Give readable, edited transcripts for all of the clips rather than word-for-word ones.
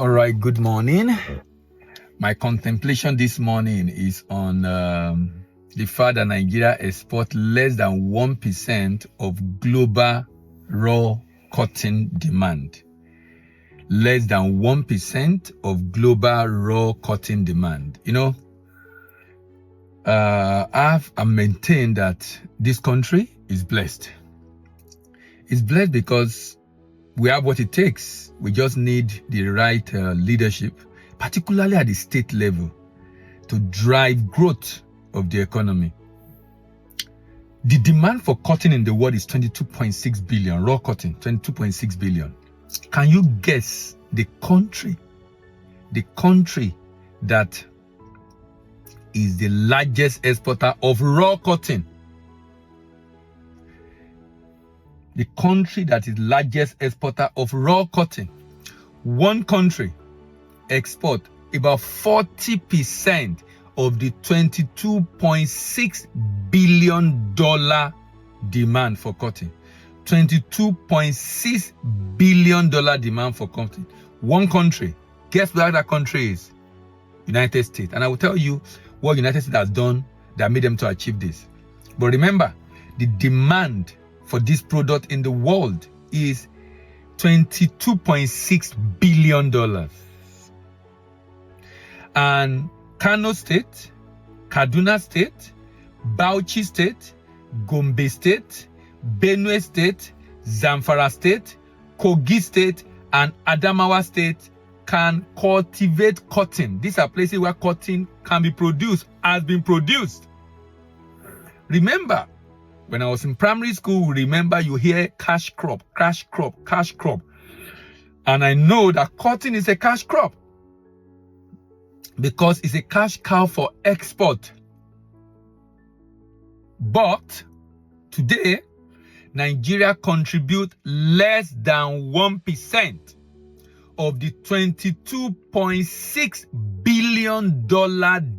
All right, good morning. My contemplation this morning is on the fact that Nigeria exports less than 1% of global raw cotton demand. Less than 1% of global raw cotton demand. You know, I've maintained that this country is blessed. It's blessed because we have what it takes. We just need the right leadership, particularly at the state level, to drive growth of the economy. The demand for cotton in the world is 22.6 billion, raw cotton, 22.6 billion. Can you guess the country that is the largest exporter of raw cotton? The country that is largest exporter of raw cotton. One country export about 40% of the $22.6 billion demand for cotton. $22.6 billion demand for cotton. One country. Guess where that country is? United States. And I will tell you what United States has done that made them to achieve this. But remember, the demand for this product in the world is $22.6 billion. And Kano State, Kaduna State, Bauchi State, Gombe State, Benue State, Zamfara State, Kogi State, and Adamawa State can cultivate cotton. These are places where cotton can be produced, has been produced. Remember, when I was in primary school, remember you hear cash crop, cash crop, cash crop. And I know that cotton is a cash crop because it's a cash cow for export. But today, Nigeria contributes less than 1% of the $22.6 billion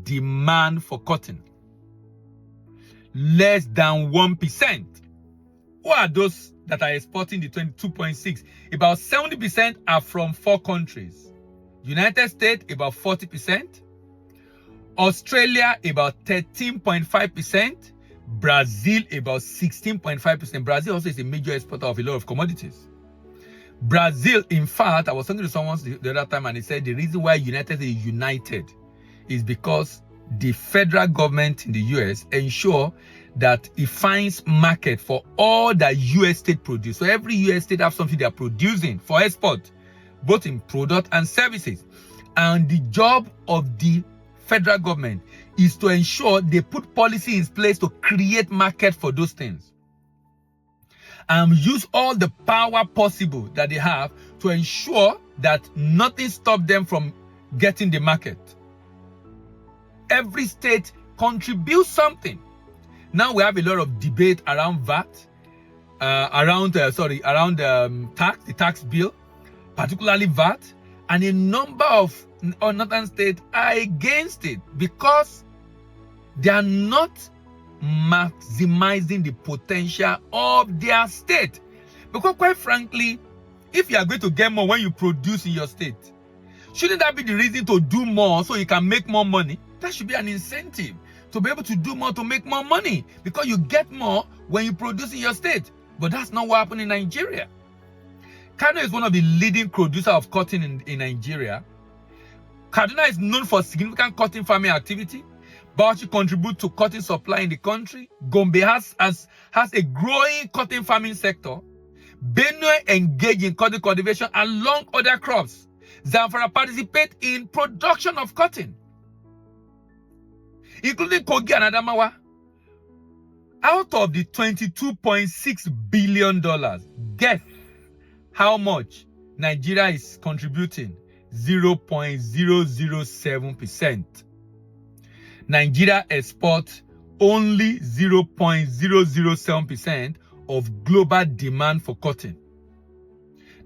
demand for cotton. Less than 1%. Who are those that are exporting the 22.6? About 70% are from 4 countries. United States, about 40%. Australia, about 13.5%. Brazil, about 16.5%. Brazil also is a major exporter of a lot of commodities. Brazil, in fact, I was talking to someone the other time and he said the reason why United States is united is because the federal government in the US ensure that it finds market for all that US state produce. So every US state have something they are producing for export, both in product and services. And the job of the federal government is to ensure they put policy in place to create market for those things. And use all the power possible that they have to ensure that nothing stops them from getting the market. Every state contributes something. Now we have a lot of debate around VAT, around the tax bill, particularly VAT, and a number of northern states are against it because they are not maximizing the potential of their state. Because quite frankly, if you are going to get more when you produce in your state, shouldn't that be the reason to do more so you can make more money? That should be an incentive to be able to do more to make more money because you get more when you produce in your state. But that's not what happened in Nigeria. Kano is one of the leading producers of cotton in Nigeria. Kaduna is known for significant cotton farming activity. Bauchi contributes to cotton supply in the country. Gombe has a growing cotton farming sector. Benue engage in cotton cultivation along other crops. Zamfara participate in production of cotton, including Kogi and Adamawa. Out of the $22.6 billion, guess how much Nigeria is contributing? 0.007%. Nigeria exports only 0.007% of global demand for cotton.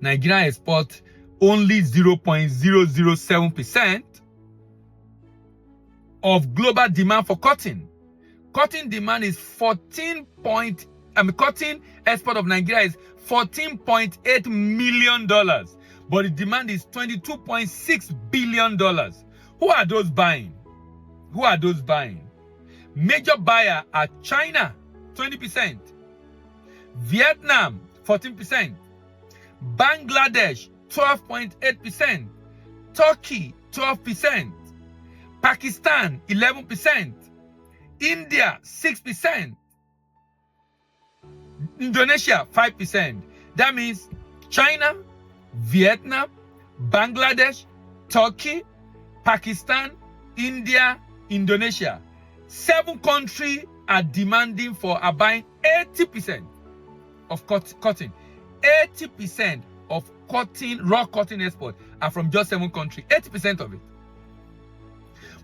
Nigeria exports only 0.007% of global demand for cotton. Cotton demand is cotton export of Nigeria is $14.8 million. but the demand is $22.6 billion. Who are those buying? Who are those buying? Major buyer are China, 20%, Vietnam, 14%, Bangladesh, 12.8%, Turkey, 12%, Pakistan, 11%, India, 6%, Indonesia, 5%. That means China, Vietnam, Bangladesh, Turkey, Pakistan, India, Indonesia. 7 countries are demanding for are buying 80% of cotton. 80% of cotton, raw cotton export are from just 7 countries. 80% of it.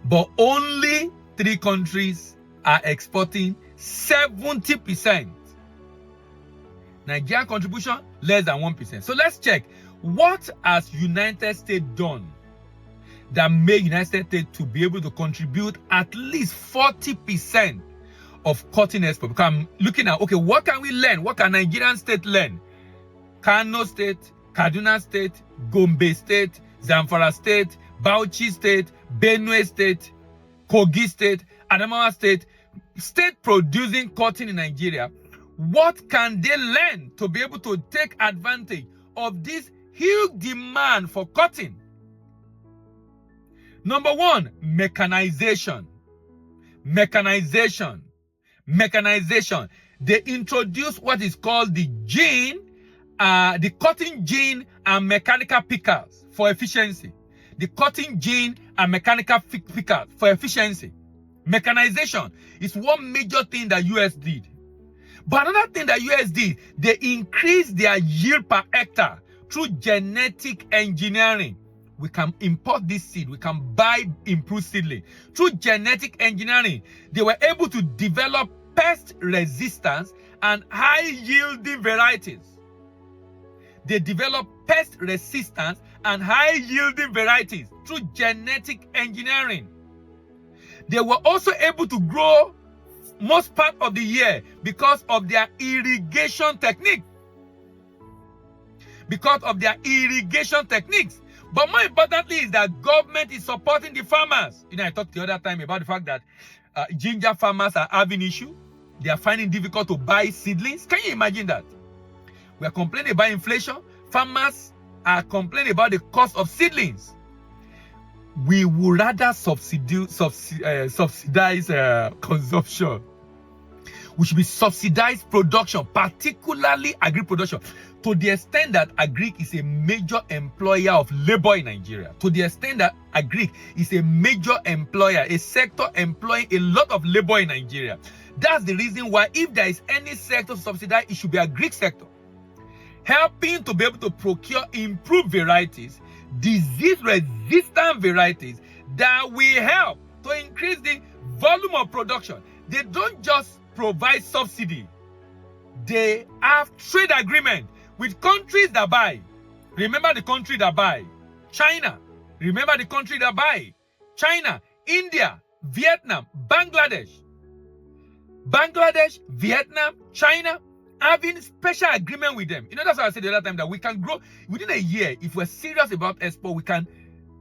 But only 3 countries are exporting 70%. Nigeria contribution less than 1%. So let's check, what has United States done that made United States to be able to contribute at least 40% of cotton export? Because I'm looking at, okay, what can we learn? What can Nigerian state learn? Kano State, Kaduna State, Gombe State, Zamfara State, Bauchi State, Benue State, Kogi State, Adamawa State, state producing cotton in Nigeria. What can they learn to be able to take advantage of this huge demand for cotton? Number 1, mechanization. Mechanization. Mechanization. They introduced what is called the cotton gene and mechanical pickers for efficiency. The cotton gene and mechanical pickers for efficiency. Mechanization is one major thing that US did. But another thing that US did, they increased their yield per hectare through genetic engineering. We can import this seed. We can buy improved seedling. Through genetic engineering, they were able to develop pest resistance and high-yielding varieties. They developed pest resistance and high-yielding varieties through genetic engineering. They were also able to grow most part of the year because of their irrigation technique. Because of their irrigation techniques. But more importantly is that government is supporting the farmers. You know, I talked the other time about the fact that ginger farmers are having issue. They are finding it difficult to buy seedlings. Can you imagine that? We are complaining about inflation. Farmers are complaining about the cost of seedlings. We would rather subsidize consumption. We should be subsidized production, particularly agri-production, to the extent that agri is a major employer of labor in Nigeria. To the extent that agri is a major employer, a sector employing a lot of labor in Nigeria. That's the reason why if there is any sector subsidized, it should be agri sector. Helping to be able to procure improved varieties, disease-resistant varieties that will help to increase the volume of production. They don't just provide subsidy. They have trade agreement with countries that buy. Remember the country that buy? China. Remember the country that buy? China, India, Vietnam, Bangladesh. Bangladesh, Vietnam, China, having special agreement with them. You know, that's why I said the other time that we can grow within a year. If we're serious about export, we can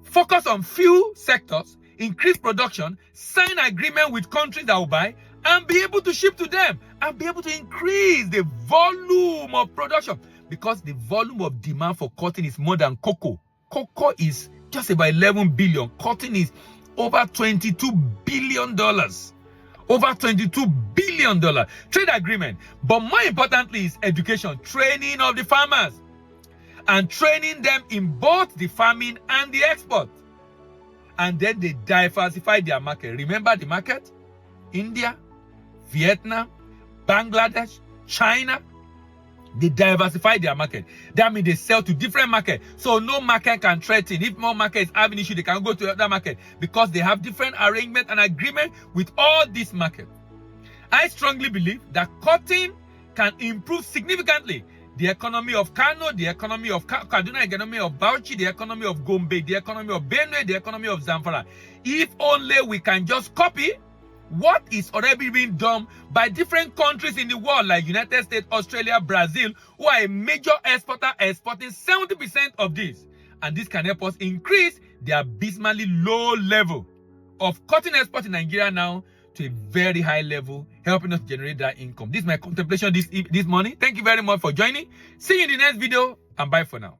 focus on few sectors, increase production, sign agreement with countries that will buy, and be able to ship to them, and be able to increase the volume of production. Because the volume of demand for cotton is more than cocoa. Cocoa is just about 11 billion. Cotton is over $22 billion. Over $22 billion trade agreement. But more importantly is education, training of the farmers, and training them in both the farming and the export. And then they diversify their market. Remember the market? India, Vietnam, Bangladesh, China. They diversify their market. That means they sell to different markets. So no market can threaten. If more market is having issue, they can go to other market because they have different arrangement and agreement with all these markets. I strongly believe that cotton can improve significantly the economy of Kano, the economy of Kaduna, the economy of Bauchi, the economy of Gombe, the economy of Benue, the economy of Zamfara. If only we can just copy what is already being done by different countries in the world like United States, Australia, Brazil, who are a major exporter, exporting 70% of this. and this can help us increase the abysmally low level of cotton export in Nigeria now to a very high level, helping us generate that income. This is my contemplation this morning. Thank you very much for joining. See you in the next video, and bye for now.